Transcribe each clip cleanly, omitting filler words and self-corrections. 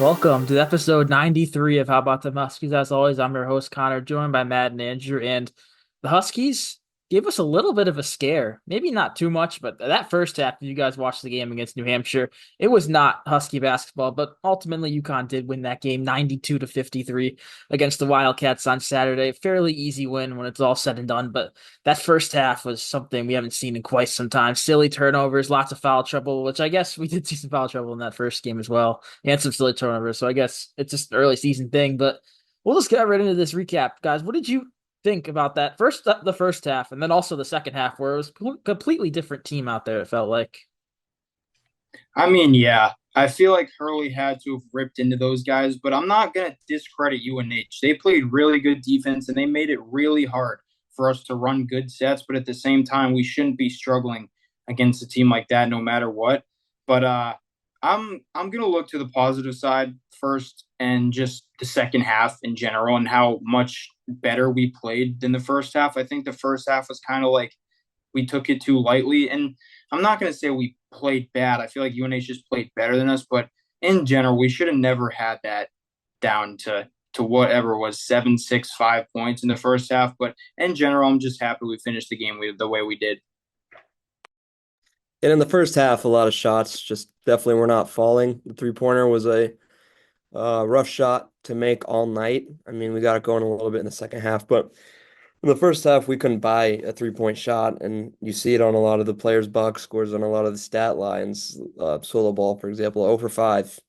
Welcome to episode 93 of How About the Huskies. As always, I'm your host, Connor, joined by Matt and Andrew. And the Huskies gave us a little bit of a scare. Maybe not too much, but that first half, if you guys watched the game against New Hampshire, it was not Husky basketball, but ultimately UConn did win that game 92-53 against the Wildcats on Saturday. Fairly easy win when it's all said and done, but that first half was something we haven't seen in quite some time. Silly turnovers, lots of foul trouble, which I guess we did see some foul trouble in that first game as well, and some silly turnovers. So I guess it's just an early season thing, but we'll just get right into this recap. Guys, what did you think about that first, the first half, and then also the second half, where it was a completely different team out there, it felt like? Yeah, I feel like Hurley had to have ripped into those guys, but I'm not going to discredit UNH. They played really good defense and they made it really hard for us to run good sets, but at the same time, we shouldn't be struggling against a team like that no matter what. But I'm going to look to the positive side first and just the second half in general and how much better we played than the first half. I think the first half was kind of like we took it too lightly. And I'm not going to say we played bad. I feel like UNH just played better than us, but in general, we should have never had that down to whatever was 7-6-5 points in the first half. But in general, I'm just happy we finished the game the way we did. And in the first half, a lot of shots just definitely were not falling. The three-pointer was a rough shot to make all night. I mean, we got it going a little bit in the second half, but in the first half, we couldn't buy a three-point shot, and you see it on a lot of the players' box scores on a lot of the stat lines. Solo ball, for example, 0 for 5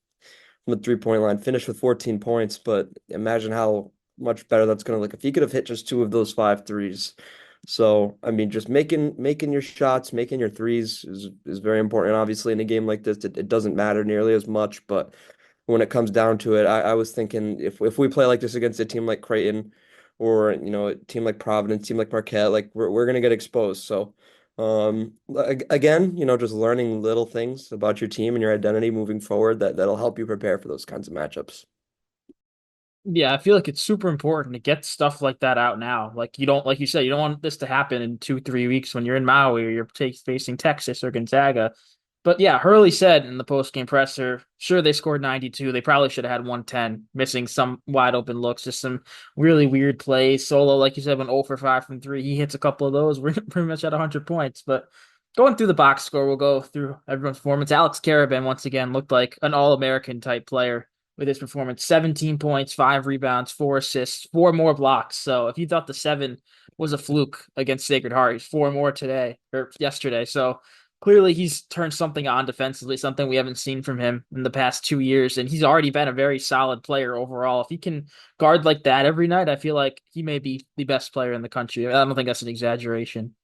from the three-point line, finished with 14 points, but imagine how much better that's going to look if he could have hit just two of those 5 threes. So, I mean, just making your shots, making your threes is very important. Obviously, in a game like this, it doesn't matter nearly as much, but when it comes down to it, I was thinking if we play like this against a team like Creighton or a team like Providence, team like Marquette, like we're gonna get exposed. So again, just learning little things about your team and your identity moving forward that'll help you prepare for those kinds of matchups. Yeah, I feel like it's super important to get stuff like that out now. Like you don't, like you said, you don't want this to happen in 2, 3 weeks when you're in Maui or you're facing Texas or Gonzaga. But yeah, Hurley said in the post-game presser, sure, they scored 92. They probably should have had 110, missing some wide open looks, just some really weird plays. Solo, like you said, went 0 for 5 from three. He hits a couple of those. We're pretty much at 100 points. But going through the box score, we'll go through everyone's performance. Alex Caravan, once again, looked like an All-American type player with his performance. 17 points, 5 rebounds, 4 assists, 4 more blocks. So if you thought the seven was a fluke against Sacred Heart, he's 4 more today or yesterday. So clearly he's turned something on defensively, something we haven't seen from him in the past 2 years. And he's already been a very solid player overall. If he can guard like that every night, I feel like he may be the best player in the country. I don't think that's an exaggeration.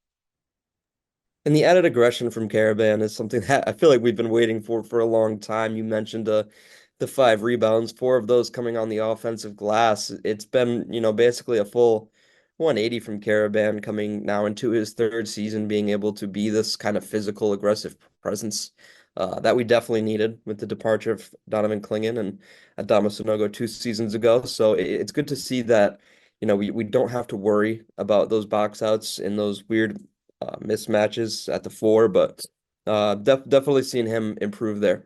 And the added aggression from Caravan is something that I feel like we've been waiting for a long time. You mentioned the 5 rebounds, four of those coming on the offensive glass. It's been, basically a full 180 from Caravan coming now into his third season, being able to be this kind of physical, aggressive presence that we definitely needed with the departure of Donovan Clingan and Adama Sanogo 2 seasons ago. So it's good to see that, we don't have to worry about those box outs and those weird mismatches at the four, but definitely seen him improve there.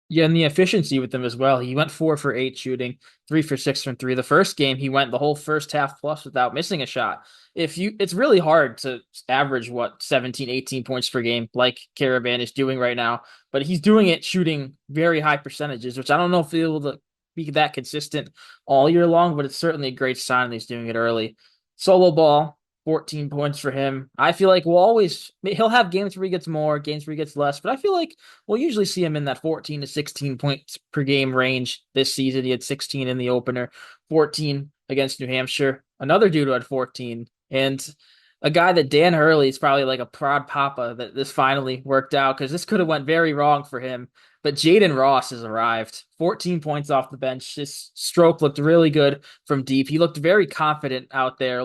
Yeah, and the efficiency with them as well. He went 4 for 8 shooting, 3 for 6 from three. The first game, he went the whole first half plus without missing a shot. It's really hard to average 17, 18 points per game like Caravan is doing right now, but he's doing it shooting very high percentages, which I don't know if he'll be able to be that consistent all year long, but it's certainly a great sign that he's doing it early. Solo ball, 14 points for him. I feel like he'll have games where he gets more, games where he gets less, but I feel like we'll usually see him in that 14 to 16 points per game range this season. He had 16 in the opener, 14 against New Hampshire. Another dude who had 14, and a guy that Dan Hurley is probably like a proud papa that this finally worked out because this could have went very wrong for him. But Jayden Ross has arrived, 14 points off the bench. His stroke looked really good from deep. He looked very confident out there.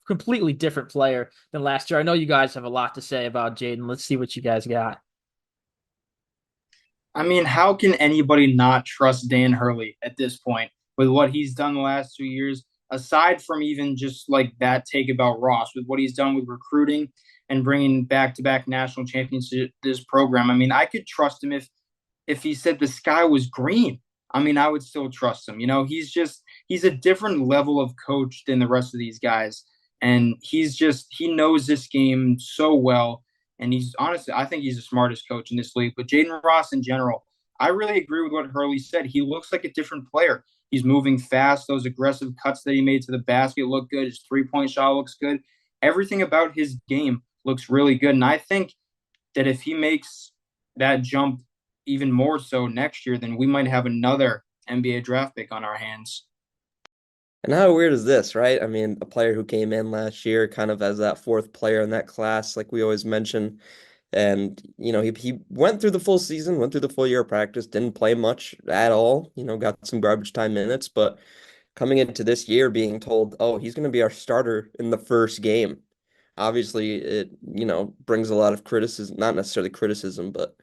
Completely different player than last year. I know you guys have a lot to say about Jayden. Let's see what you guys got. How can anybody not trust Dan Hurley at this point with what he's done the last 2 years? Aside from even just like that take about Ross, with what he's done with recruiting and bringing back-to-back national champions to this program. I could trust him if he said the sky was green I mean, I would still trust him. He's a different level of coach than the rest of these guys. And he knows this game so well. And he's honestly, I think he's the smartest coach in this league. But Jayden Ross in general, I really agree with what Hurley said. He looks like a different player. He's moving fast. Those aggressive cuts that he made to the basket look good. His 3-point shot looks good. Everything about his game looks really good. And I think that if he makes that jump even more so next year, then we might have another NBA draft pick on our hands. And how weird is this, right? I mean, a player who came in last year kind of as that fourth player in that class, like we always mention. And, he went through the full season, went through the full year of practice, didn't play much at all, got some garbage time minutes, but coming into this year being told, oh, he's going to be our starter in the first game. Obviously, it, brings a lot of criticism, not necessarily criticism, but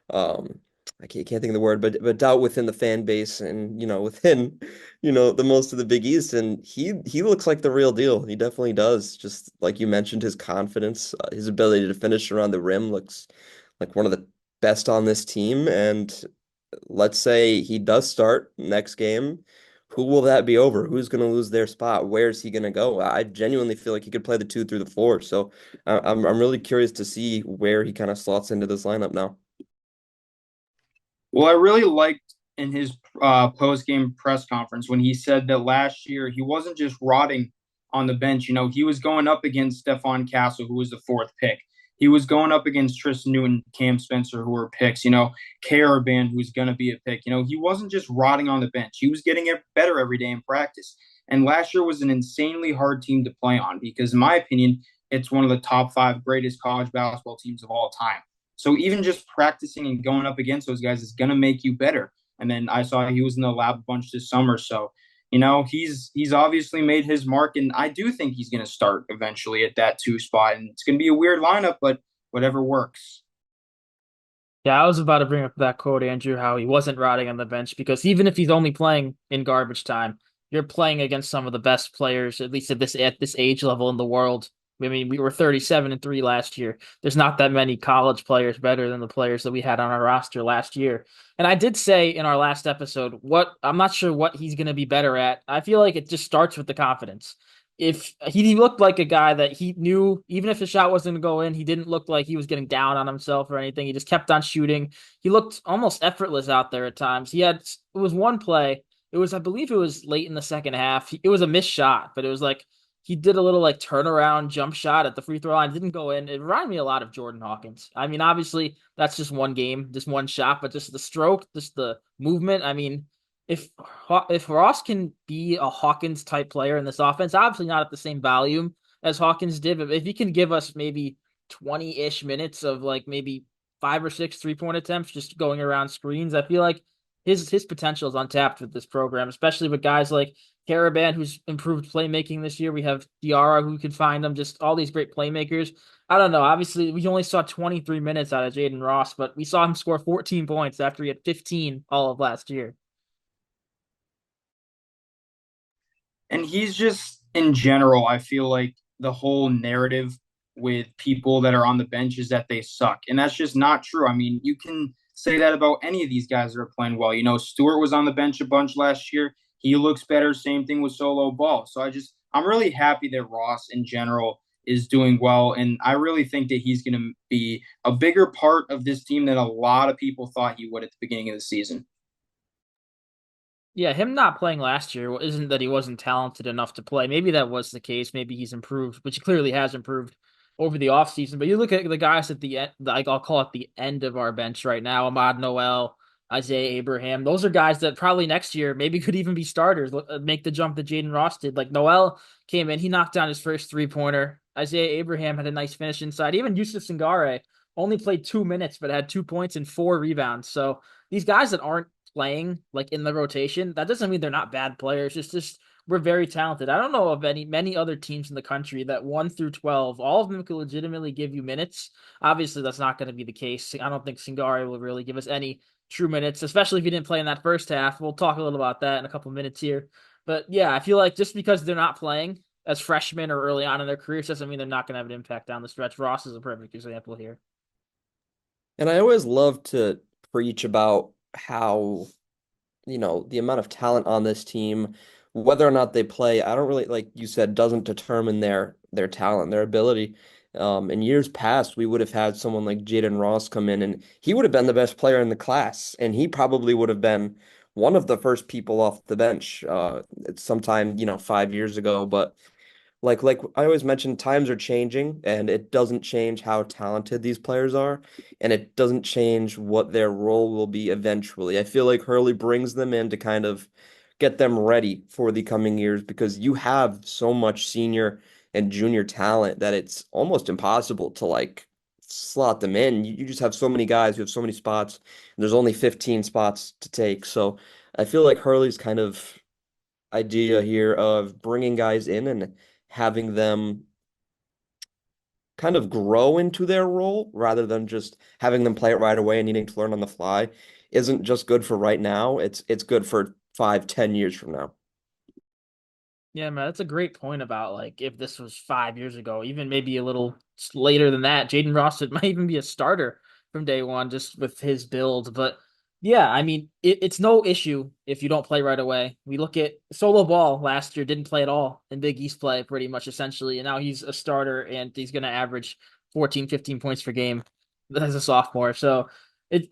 um I can't think of the word, but doubt within the fan base and within the most of the Big East, and he looks like the real deal. He definitely does. Just like you mentioned, his confidence, his ability to finish around the rim looks like one of the best on this team. And let's say he does start next game. Who will that be over? Who's going to lose their spot? Where's he going to go? I genuinely feel like he could play the 2 through the 4. So I'm really curious to see where he kind of slots into this lineup now. Well, I really liked in his post game press conference when he said that last year he wasn't just rotting on the bench. He was going up against Stephon Castle, who was the fourth pick. He was going up against Tristan Newton, Cam Spencer, who were picks. Caravan, who's going to be a pick. He wasn't just rotting on the bench. He was getting better every day in practice. And last year was an insanely hard team to play on because, in my opinion, it's one of the top 5 greatest college basketball teams of all time. So even just practicing and going up against those guys is going to make you better. And then I saw he was in the lab a bunch this summer. So, he's obviously made his mark. And I do think he's going to start eventually at that 2 spot. And it's going to be a weird lineup, but whatever works. Yeah, I was about to bring up that quote, Andrew, how he wasn't rotting on the bench because even if he's only playing in garbage time, you're playing against some of the best players, at least at this age level in the world. I mean, we were 37-3 last year. There's not that many college players better than the players that we had on our roster last year. And I did say in our last episode, what I'm not sure what he's going to be better at. I feel like it just starts with the confidence. If he looked like a guy that he knew, even if the shot wasn't going to go in, he didn't look like he was getting down on himself or anything. He just kept on shooting. He looked almost effortless out there at times. It was one play. I believe it was late in the second half. It was a missed shot, but it was like he did a little like turnaround jump shot at the free throw line. It didn't go in. It reminded me a lot of Jordan Hawkins. I mean, obviously that's just one game, just one shot, but just the stroke, just the movement. I mean, if if Ross can be a Hawkins type player in this offense, obviously not at the same volume as Hawkins did, but if he can give us maybe 20-ish minutes of like maybe 5 or 6 3-point attempts just going around screens, I feel like his potential is untapped with this program, especially with guys like Caravan, who's improved playmaking this year. We have Diarra, who can find them, just all these great playmakers. I don't know. Obviously, we only saw 23 minutes out of Jayden Ross, but we saw him score 14 points after he had 15 all of last year. And he's just, in general, I feel like the whole narrative with people that are on the bench is that they suck. And that's just not true. I mean, you can say that about any of these guys that are playing well. Stewart was on the bench a bunch last year. He looks better. Same thing with Solo Ball. So I'm really happy that Ross in general is doing well. And I really think that he's going to be a bigger part of this team than a lot of people thought he would at the beginning of the season. Yeah, him not playing last year isn't that he wasn't talented enough to play. Maybe that was the case. Maybe he's improved, which he clearly has improved over the offseason. But you look at the guys at the end, like I'll call it the end of our bench right now, Ahmad Noel, Isaiah Abraham. Those are guys that probably next year maybe could even be starters, make the jump that Jayden Ross did. Like Noel came in, he knocked down his first 3-pointer. Isaiah Abraham had a nice finish inside. Even Yusuf Singare only played 2 minutes, but had 2 points and 4 rebounds. So these guys that aren't playing like in the rotation, that doesn't mean they're not bad players. It's just we're very talented. I don't know of many other teams in the country that 1 through 12, all of them could legitimately give you minutes. Obviously, that's not going to be the case. I don't think Singari will really give us any true minutes, especially if he didn't play in that first half. We'll talk a little about that in a couple minutes here. But yeah, I feel like just because they're not playing as freshmen or early on in their careers doesn't mean they're not going to have an impact down the stretch. Ross is a perfect example here. And I always love to preach about how the amount of talent on this team, whether or not they play, I don't really, like you said, doesn't determine their talent, their ability. In years past, we would have had someone like Jayden Ross come in, and he would have been the best player in the class, and he probably would have been one of the first people off the bench, sometime, 5 years ago. But like I always mention, times are changing, and it doesn't change how talented these players are, and it doesn't change what their role will be eventually. I feel like Hurley brings them in to kind of get them ready for the coming years because you have so much senior and junior talent that it's almost impossible to like slot them in. You just have so many guys, you have so many spots, and there's only 15 spots to take. So I feel like Hurley's kind of idea here of bringing guys in and having them kind of grow into their role rather than just having them play it right away and needing to learn on the fly isn't just good for right now. It's good for 5, 10 years from now. Yeah, man, that's a great point about like if this was 5 years ago, even maybe a little later than that, Jayden Ross might even be a starter from day one just with his build. But yeah, I mean, it's no issue if you don't play right away. We look at Solo Ball last year, didn't play at all in Big East play, pretty much essentially, and now he's a starter and he's going to average 14, 15 points per game as a sophomore. So it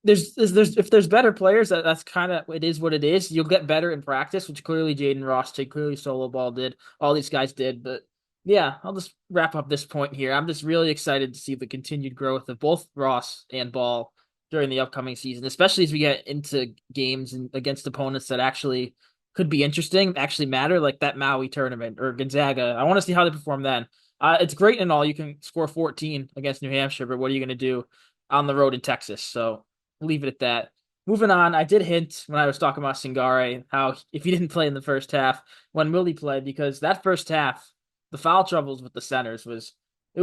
there's if there's better players, that's kind of it is what it is. You'll get better in practice, which clearly Jayden Ross did, clearly Solo Ball did, all these guys did. But yeah, I'll just wrap up this point here. I'm just really excited to see the continued growth of both Ross and Ball during the upcoming season, especially as we get into games and against opponents that actually could be interesting, actually matter, like that Maui tournament or Gonzaga. I want to see how they perform then. It's great and all. You can score 14 against New Hampshire, but what are you going to do on the road in Texas? So leave it at that. Moving on, I did hint when I was talking about Singare how if he didn't play in the first half, when will he play? Because that first half, the foul troubles with the centers was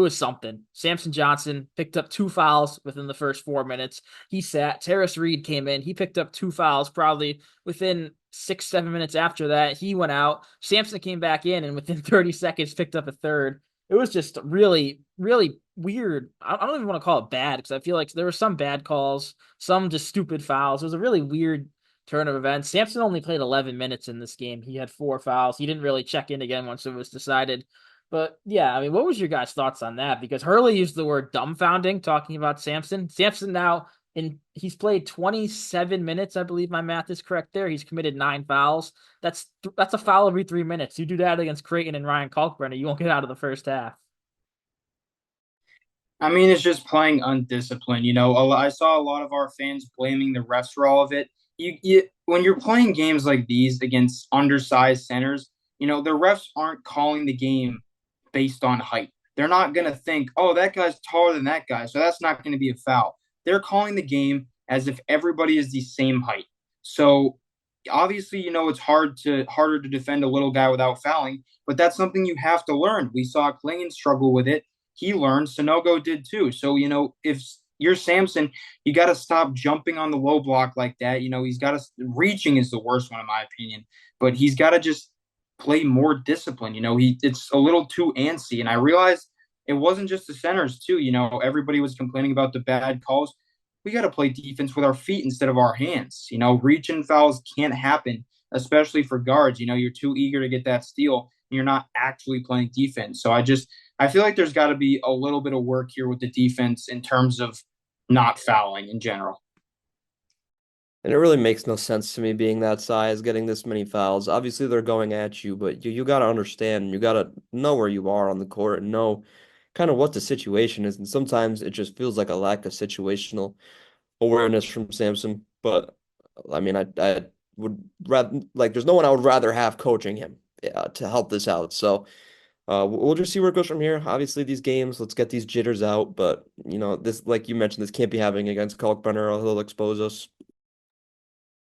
something. Samson Johnson picked up 2 fouls within the first 4 minutes. He sat. Terrace Reed came in. He picked up 2 fouls probably within 6, 7 minutes after that. He went out. Samson came back in and within 30 seconds picked up a third. It was just really, really weird. I don't even want to call it bad because I feel like there were some bad calls, some just stupid fouls. It was a really weird turn of events. Sampson only played 11 minutes in this game. He had 4 fouls. He didn't really check in again once it was decided. But yeah, I mean, what was your guys' thoughts on that? Because Hurley used the word dumbfounding talking about Sampson. Sampson now he's played 27 minutes, I believe my math is correct there. He's committed 9 fouls. That's a foul every 3 minutes. You do that against Creighton and Ryan Kalkbrenner, you won't get out of the first half. I mean, it's just playing undisciplined. I saw a lot of our fans blaming the refs for all of it. When you're playing games like these against undersized centers, the refs aren't calling the game based on height. They're not going to think, oh, that guy's taller than that guy, so that's not going to be a foul. They're calling the game as if everybody is the same height. So obviously, it's harder to defend a little guy without fouling, but that's something you have to learn. We saw Klingon struggle with it. He learned. Sonogo did too. So, if you're Samson, you got to stop jumping on the low block like that. He's got to reaching is the worst one in my opinion, but he's got to just play more discipline. It's a little too antsy. And I realized it wasn't just the centers too. Everybody was complaining about the bad calls. We got to play defense with our feet instead of our hands. Reach and fouls can't happen, especially for guards. You're too eager to get that steal and you're not actually playing defense. So I feel like there's got to be a little bit of work here with the defense in terms of not fouling in general. And it really makes no sense to me being that size, getting this many fouls. Obviously, they're going at you, but you got to understand, you got to know where you are on the court and know kind of what the situation is. And sometimes it just feels like a lack of situational awareness from Samson. But I mean, I would rather, like, there's no one I would rather have coaching him to help this out. So we'll just see where it goes from here. Obviously, these games, let's get these jitters out. But, this, like you mentioned, this can't be happening against Kalkbrenner or he'll expose us.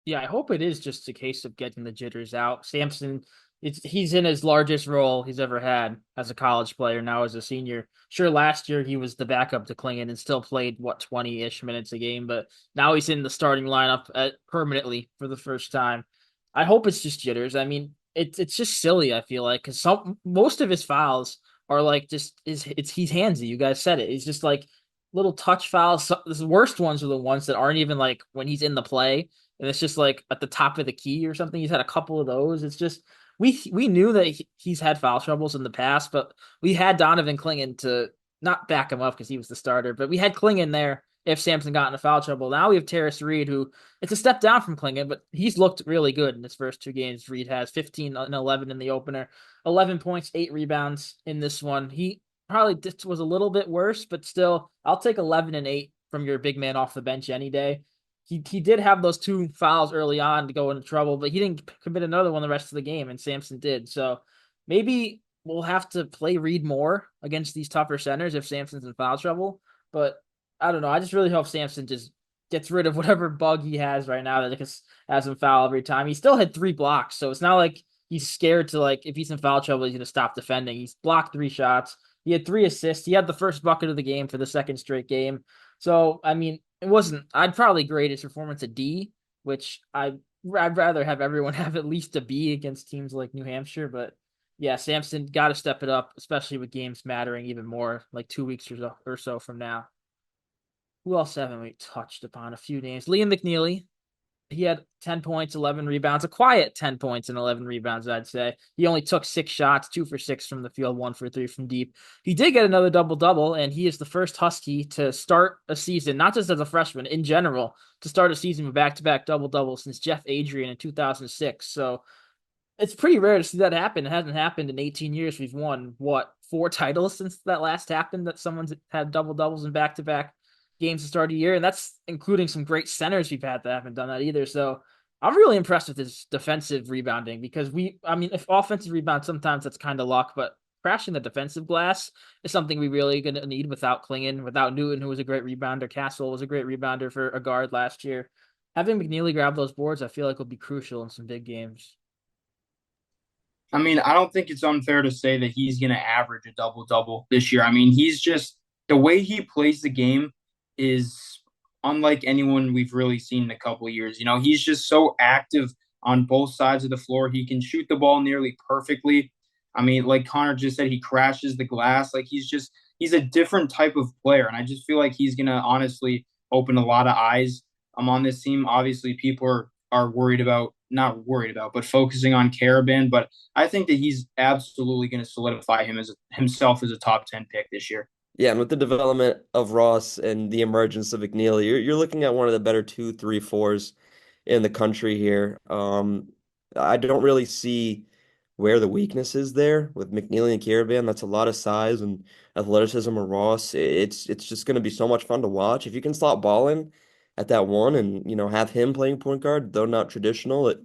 Yeah, I hope it is just a case of getting the jitters out. Sampson, he's in his largest role he's ever had as a college player, now as a senior. Sure, last year he was the backup to Klingon and still played, 20-ish minutes a game, but now he's in the starting lineup permanently for the first time. I hope it's just jitters. I mean, it's just silly, I feel like, because most of his fouls are like just he's handsy. You guys said it. He's just like little touch fouls. The worst ones are the ones that aren't even like when he's in the play and it's just like at the top of the key or something. He's had a couple of those. It's just we knew that he's had foul troubles in the past, but we had Donovan Clingan to not back him up because he was the starter, but we had Clingan there if Sampson got into foul trouble. Now we have Terrace Reed, who it's a step down from Clingan, but he's looked really good in his first two games. Reed has 15 and 11 in the opener, 11 points, 8 rebounds in this one. He probably just was a little bit worse, but still, I'll take 11 and 8 from your big man off the bench any day. He did have those two fouls early on to go into trouble, but he didn't commit another one the rest of the game, and Sampson did. So maybe we'll have to play Reed more against these tougher centers if Sampson's in foul trouble. But I don't know. I just really hope Sampson just gets rid of whatever bug he has right now that just has him foul every time. He still had 3 blocks, so it's not like he's scared to, like, if he's in foul trouble, he's going to stop defending. He's blocked 3 shots. He had 3 assists. He had the first bucket of the game for the second straight game. So, I mean, it wasn't, I'd probably grade his performance a D, which I'd rather have everyone have at least a B against teams like New Hampshire. But yeah, Sampson got to step it up, especially with games mattering even more, like 2 weeks or so from now. Who else haven't we touched upon? A few names. Liam McNeely, he had 10 points, 11 rebounds, a quiet 10 points and 11 rebounds, I'd say. He only took 6 shots, 2 for 6 from the field, 1 for 3 from deep. He did get another double-double, and he is the first Husky to start a season, not just as a freshman, in general, to start a season with back-to-back double-doubles since Jeff Adrian in 2006. So it's pretty rare to see that happen. It hasn't happened in 18 years. We've won, what, 4 titles since that last happened, that someone's had double-doubles in back-to-back games to start a year, and that's including some great centers we've had that haven't done that either. So I'm really impressed with his defensive rebounding because I mean, if offensive rebound, sometimes that's kind of luck, but crashing the defensive glass is something we really going to need without Clingan, without Newton, who was a great rebounder. Castle was a great rebounder for a guard last year. Having McNeely grab those boards, I feel like will be crucial in some big games. I mean, I don't think it's unfair to say that he's going to average a double double this year. I mean, he's just the way he plays the game is unlike anyone we've really seen in a couple of years. You know, he's just so active on both sides of the floor. He can shoot the ball nearly perfectly. I mean, like Connor just said, he crashes the glass. Like he's a different type of player, and I just feel like he's going to honestly open a lot of eyes on this team. Obviously, people are worried about not worried about, but focusing on Caravan. But I think that he's absolutely going to solidify himself as a top 10 pick this year. Yeah, and with the development of Ross and the emergence of McNeely, you're looking at one of the better 2, 3, 4s in the country here. I don't really see where the weakness is there with McNeely and Caravan. That's a lot of size and athleticism of Ross. It's just going to be so much fun to watch. If you can stop balling at that one and have him playing point guard, though not traditional, it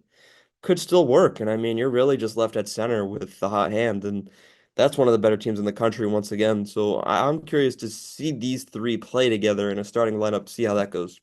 could still work. And I mean, you're really just left at center with the hot hand, and that's one of the better teams in the country once again. So I'm curious to see these three play together in a starting lineup, see how that goes.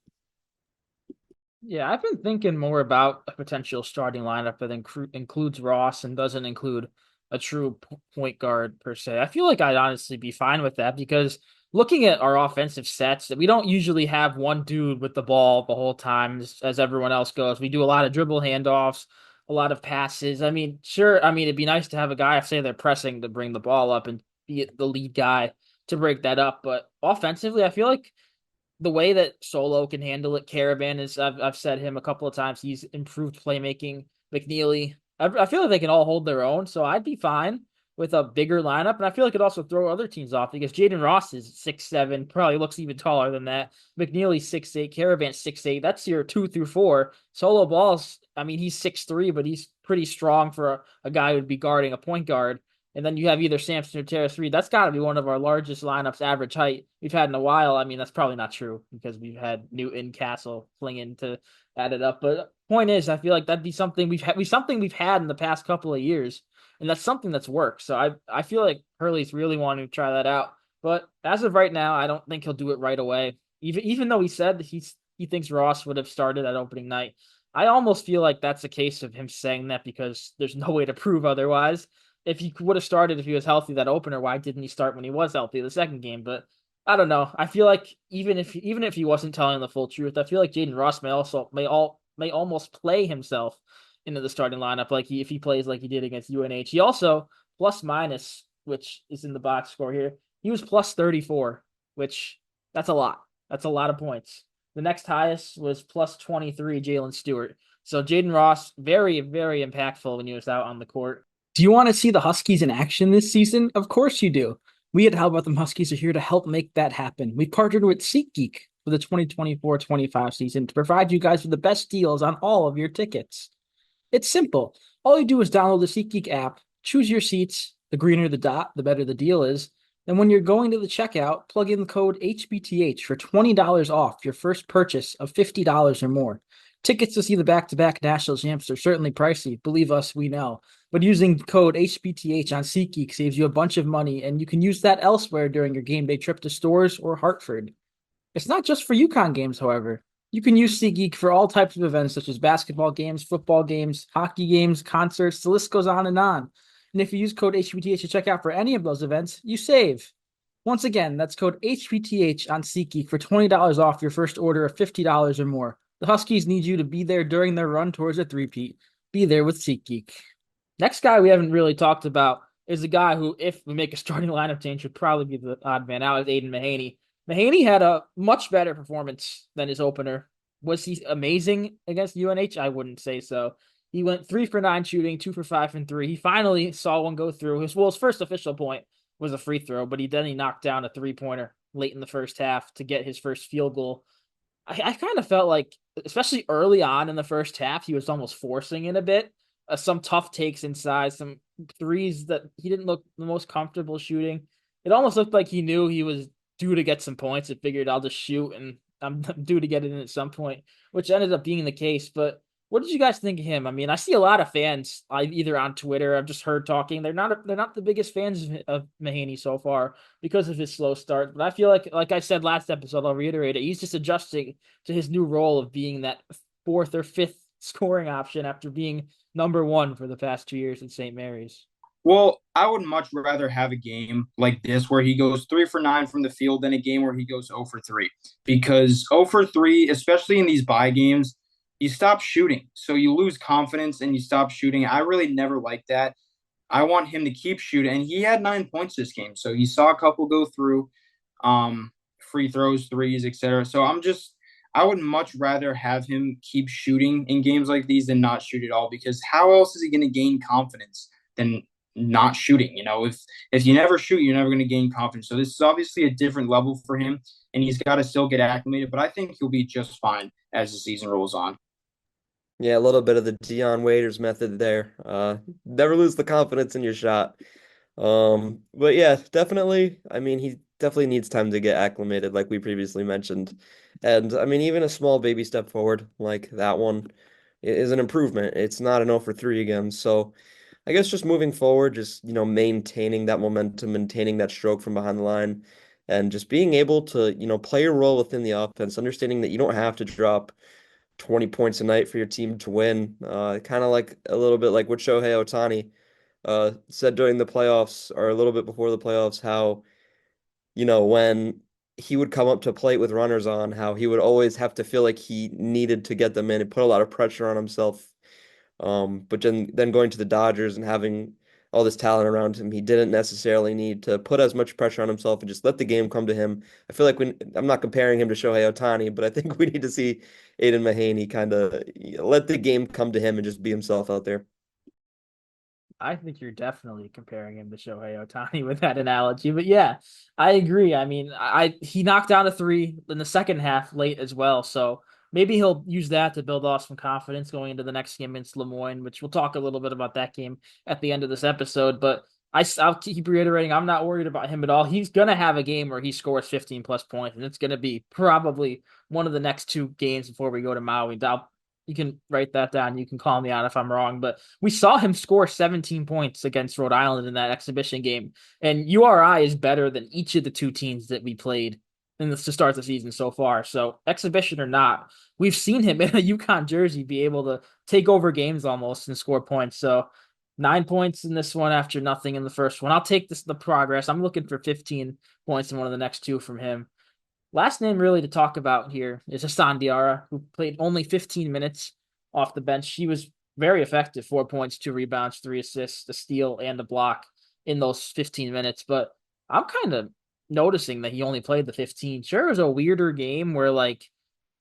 Yeah, I've been thinking more about a potential starting lineup that includes Ross and doesn't include a true point guard per se. I feel like I'd honestly be fine with that because looking at our offensive sets, that we don't usually have one dude with the ball the whole time as everyone else goes. We do a lot of dribble handoffs, a lot of passes. I mean, sure, I mean, it'd be nice to have a guy, if say they're pressing, to bring the ball up and be the lead guy to break that up. But offensively, I feel like the way that Solo can handle it, Caravan is, I've said him a couple of times, he's improved playmaking. McNeely, I feel like they can all hold their own, so I'd be fine with a bigger lineup. And I feel like it also throw other teams off because Jayden Ross is 6'7", probably looks even taller than that. McNeely's 6'8", Caravan 6'8". That's your 2 through 4. Solo Balls, I mean, he's 6'3", but he's pretty strong for a guy who'd be guarding a point guard. And then you have either Sampson or Terrace Reed. That's got to be one of our largest lineups average height we've had in a while. I mean, that's probably not true because we've had Newton, Castle, Flingen to add it up. But point is, I feel like that'd be something we've had in the past couple of years, and that's something that's worked. So I feel like Hurley's really wanting to try that out. But as of right now, I don't think he'll do it right away. Even though he said that he thinks Ross would have started at opening night, I almost feel like that's a case of him saying that because there's no way to prove otherwise. If he would have started if he was healthy that opener, why didn't he start when he was healthy the second game? But I don't know. I feel like even if he wasn't telling the full truth, I feel like Jayden Ross may almost play himself into the starting lineup like if he plays like he did against UNH. He also plus minus, which is in the box score here. He was plus 34, which that's a lot. That's a lot of points. The next highest was plus 23, Jalen Stewart. So Jayden Ross, very, very impactful when he was out on the court. Do you want to see the Huskies in action this season? Of course you do. We at How About Them Huskies are here to help make that happen. We partnered with SeatGeek for the 2024-25 season to provide you guys with the best deals on all of your tickets. It's simple. All you do is download the SeatGeek app, choose your seats. The greener the dot, the better the deal is. And when you're going to the checkout, plug in the code HBTH for $20 off your first purchase of $50 or more. Tickets to see the back-to-back national champs are certainly pricey. Believe us, we know. But using code HBTH on SeatGeek saves you a bunch of money, and you can use that elsewhere during your game day trip to stores or Hartford. It's not just for UConn games, however. You can use SeatGeek for all types of events such as basketball games, football games, hockey games, concerts, the list goes on and on. And if you use code HBTH to check out for any of those events, you save. Once again, that's code HBTH on SeatGeek for $20 off your first order of $50 or more. The Huskies need you to be there during their run towards a three-peat. Be there with SeatGeek. Next guy we haven't really talked about is a guy who, if we make a starting lineup change, would probably be the odd man out, is Aiden Mahaney. Mahaney had a much better performance than his opener. Was he amazing against UNH? I wouldn't say so. He went 3 for 9 shooting, 2 for 5 from three. He finally saw one go through. His first official point was a free throw, but he knocked down a 3-pointer late in the first half to get his first field goal. I kind of felt like, especially early on in the first half, he was almost forcing it a bit. Some tough takes inside, some threes that he didn't look the most comfortable shooting. It almost looked like he knew he was due to get some points and figured I'll just shoot and I'm due to get it in at some point, which ended up being the case. But what did you guys think of him? I mean, I see a lot of fans, either on Twitter, I've just heard talking. They're not the biggest fans of Mahaney so far because of his slow start. But I feel like I said last episode, I'll reiterate it. He's just adjusting to his new role of being that fourth or fifth scoring option after being number one for the past 2 years at St. Mary's. Well, I would much rather have a game like this where he goes 3 for 9 from the field than a game where he goes 0 for 3. Because 0 for 3, especially in these bye games, you stop shooting. So you lose confidence and you stop shooting. I really never like that. I want him to keep shooting. And he had 9 points this game. So he saw a couple go through, free throws, threes, etc. So I would much rather have him keep shooting in games like these than not shoot at all, because how else is he going to gain confidence than not shooting? If you never shoot, you're never going to gain confidence. So this is obviously a different level for him, and he's got to still get acclimated, but I think he'll be just fine as the season rolls on. Yeah, a little bit of the Dion Waiters method there. Never lose the confidence in your shot. But yeah, definitely. I mean, he definitely needs time to get acclimated, like we previously mentioned. And I mean, even a small baby step forward like that one is an improvement. It's not an 0 for 3 again. So I guess just moving forward, just, maintaining that momentum, maintaining that stroke from behind the line, and just being able to, play a role within the offense, understanding that you don't have to drop 20 points a night for your team to win. Kind of like a little bit like what Shohei Ohtani said during the playoffs or a little bit before the playoffs, how, when he would come up to plate with runners on, how he would always have to feel like he needed to get them in and put a lot of pressure on himself. But then going to the Dodgers and having all this talent around him, he didn't necessarily need to put as much pressure on himself and just let the game come to him. I feel like I'm not comparing him to Shohei Ohtani, but I think we need to see Aiden Mahaney kind of let the game come to him and just be himself out there. I think you're definitely comparing him to Shohei Ohtani with that analogy. But yeah, I agree. I mean, he knocked down a three in the second half late as well. So maybe he'll use that to build off some confidence going into the next game against Moyne, which we'll talk a little bit about that game at the end of this episode. But I'll keep reiterating, I'm not worried about him at all. He's going to have a game where he scores 15 plus points, and it's going to be probably one of the next two games before we go to Maui. You can write that down. You can call me out if I'm wrong, but we saw him score 17 points against Rhode Island in that exhibition game. And URI is better than each of the two teams that we played to start the season so far. So exhibition or not, we've seen him in a UConn jersey be able to take over games almost and score points. So 9 points in this one after nothing in the first one. I'll take the progress. I'm looking for 15 points in one of the next two from him. Last name really to talk about here is Hassan Diarra, who played only 15 minutes off the bench. He was very effective, 4 points, 2 rebounds, 3 assists, a steal, and a block in those 15 minutes. But I'm kind of noticing that he only played the 15. Sure, it was a weirder game where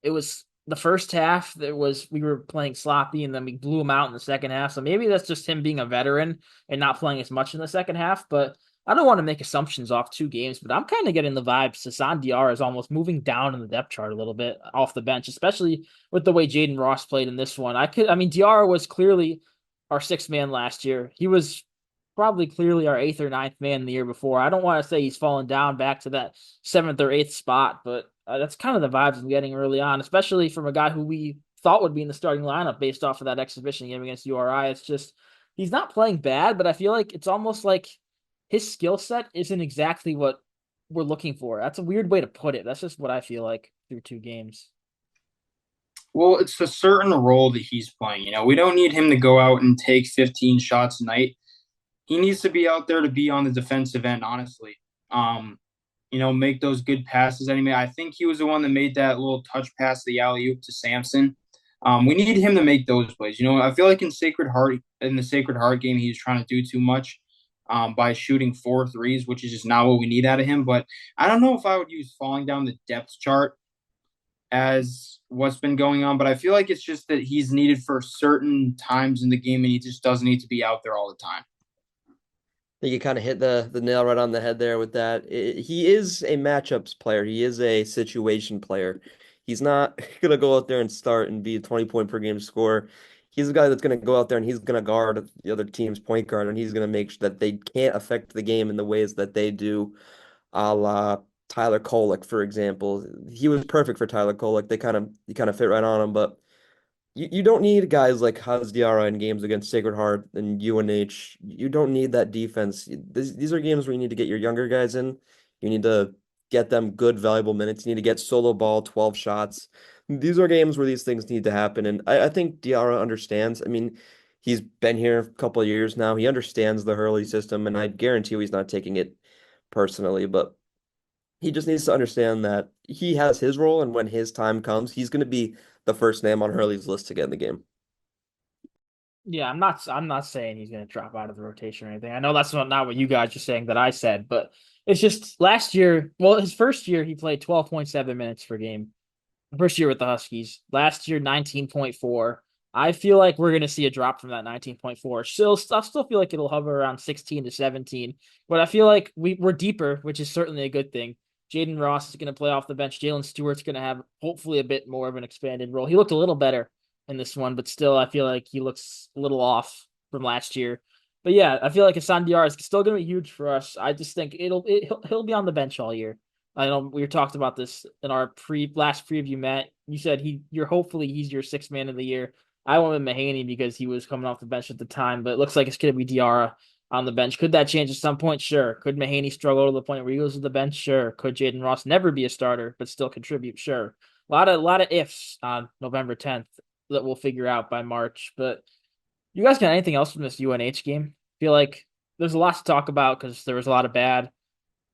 it was the first half. There was we were playing sloppy, and then we blew him out in the second half. So maybe that's just him being a veteran and not playing as much in the second half. But I don't want to make assumptions off 2 games, but I'm kind of getting the vibe Sasan Diarra is almost moving down in the depth chart a little bit off the bench, especially with the way Jayden Ross played in this one. I mean, Diarra was clearly our sixth man last year. He was probably clearly our eighth or ninth man the year before. I don't want to say he's fallen down back to that seventh or eighth spot, but that's kind of the vibes I'm getting early on, especially from a guy who we thought would be in the starting lineup based off of that exhibition game against URI. It's just he's not playing bad, but I feel like it's almost like his skill set isn't exactly what we're looking for. That's a weird way to put it. That's just what I feel like through 2 games. Well, it's a certain role that he's playing. We don't need him to go out and take 15 shots a night. He needs to be out there to be on the defensive end, honestly. Make those good passes anyway. I think he was the one that made that little touch pass, the alley oop to Samson. We need him to make those plays. I feel like in the Sacred Heart game, he's trying to do too much by shooting 4 threes, which is just not what we need out of him. But I don't know if I would use falling down the depth chart as what's been going on, but I feel like it's just that he's needed for certain times in the game, and he just doesn't need to be out there all the time. Think you kind of hit the nail right on the head there with that. He is a matchups player. He is a situation player. He's not gonna go out there and start and be a 20 point per game scorer. He's a guy that's gonna go out there and he's gonna guard the other team's point guard and he's gonna make sure that they can't affect the game in the ways that they do, a la Tyler Kolek, for example. He was perfect for Tyler Kolek. He kind of fit right on him, but you don't need guys like Diarra in games against Sacred Heart and UNH. You don't need that defense. These are games where you need to get your younger guys in. You need to get them good, valuable minutes. You need to get solo ball, 12 shots. These are games where these things need to happen. And I think Diarra understands. I mean, he's been here a couple of years now. He understands the Hurley system, and I guarantee you he's not taking it personally. But he just needs to understand that he has his role, and when his time comes, he's going to be the first name on Hurley's list to get in the game. Yeah, I'm not saying he's going to drop out of the rotation or anything. I know that's not what you guys are saying that I said, but it's just last year, well, his first year he played 12.7 minutes per game. First year with the Huskies. Last year 19.4. I feel like we're going to see a drop from that 19.4. I still feel like it'll hover around 16 to 17, but I feel like we're deeper, which is certainly a good thing. Jayden Ross is going to play off the bench. Jalen Stewart's going to have hopefully a bit more of an expanded role. He looked a little better in this one, but still, I feel like he looks a little off from last year. But yeah, I feel like Hassan Diarra is still going to be huge for us. I just think he'll be on the bench all year. I know we talked about this in our last preview, Matt. You said you're hopefully he's your sixth man of the year. I went with Mahaney because he was coming off the bench at the time, but it looks like it's going to be Diarra on the bench. Could that change at some point? Sure. Could Mahaney struggle to the point where he goes to the bench? Sure. Could Jayden Ross never be a starter but still contribute? Sure. A lot of ifs on November 10th that we'll figure out by March. But you guys got anything else from this UNH game? I feel like there's a lot to talk about because there was a lot of bad.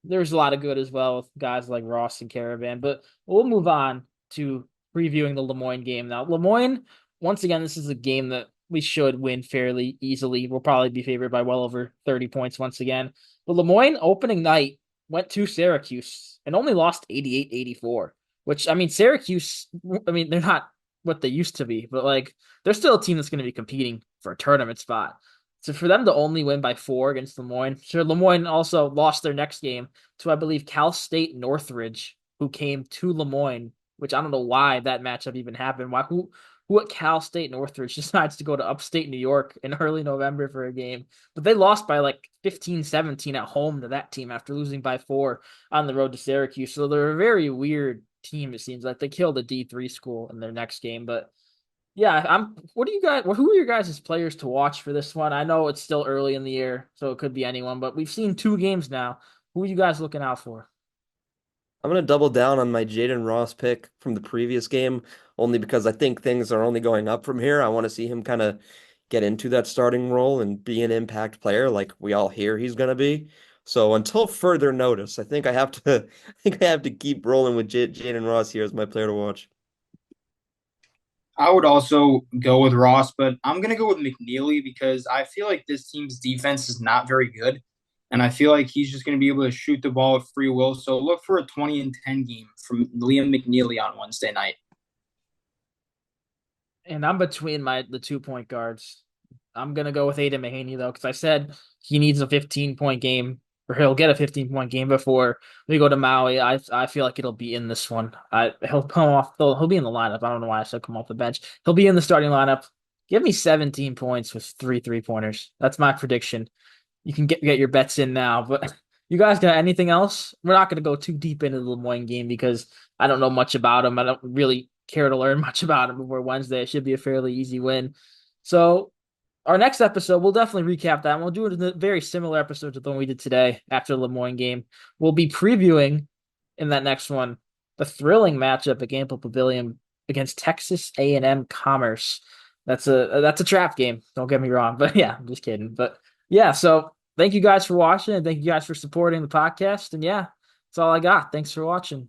There's a lot of good as well with guys like Ross and Caravan. But we'll move on to previewing the Lemoyne game now. Lemoyne, once again, this is a game that we should win fairly easily. We'll probably be favored by well over 30 points once again. But Lemoyne opening night went to Syracuse and only lost 88-84, which I mean Syracuse, I mean they're not what they used to be, but like they're still a team that's going to be competing for a tournament spot. So for them to only win by 4 against Lemoyne, sure, Lemoyne also lost their next game to, I believe, Cal State Northridge, who came to Lemoyne, which I don't know why that matchup even happened. Who at Cal State Northridge decides to go to upstate New York in early November for a game? But they lost by like 15-17 at home to that team after losing by 4 on the road to Syracuse. So they're a very weird team, it seems like. They killed a D3 school in their next game, but yeah, what do you guys? Who are your guys' players to watch for this one? I know it's still early in the year, so it could be anyone, but we've seen 2 games now. Who are you guys looking out for? I'm going to double down on my Jayden Ross pick from the previous game, only because I think things are only going up from here. I want to see him kind of get into that starting role and be an impact player like we all hear he's going to be. So until further notice, I think I have to I think I have to keep rolling with Jayden Ross here as my player to watch. I would also go with Ross, but I'm going to go with McNeely because I feel like this team's defense is not very good. And I feel like he's just going to be able to shoot the ball with free will. So look for a 20-10 game from Liam McNeely on Wednesday night. And I'm between the 2 point guards. I'm gonna go with Aiden Mahaney though, because I said he needs a 15-point game, or he'll get a 15-point game before we go to Maui. I feel like it'll be in this one. He'll come off. He'll be in the lineup. I don't know why I said come off the bench. He'll be in the starting lineup. Give me 17 points with three pointers. That's my prediction. You can get your bets in now. But you guys got anything else? We're not going to go too deep into the Moyne game because I don't know much about him. I don't really care to learn much about him before Wednesday. It should be a fairly easy win. So our next episode, we'll definitely recap that. And we'll do it in a very similar episode to the one we did today after the Le Moyne game. We'll be previewing in that next one the thrilling matchup at Gamble Pavilion against Texas A&M Commerce. That's a trap game. Don't get me wrong, but yeah, I'm just kidding. But yeah, so thank you guys for watching and thank you guys for supporting the podcast. And yeah, that's all I got. Thanks for watching.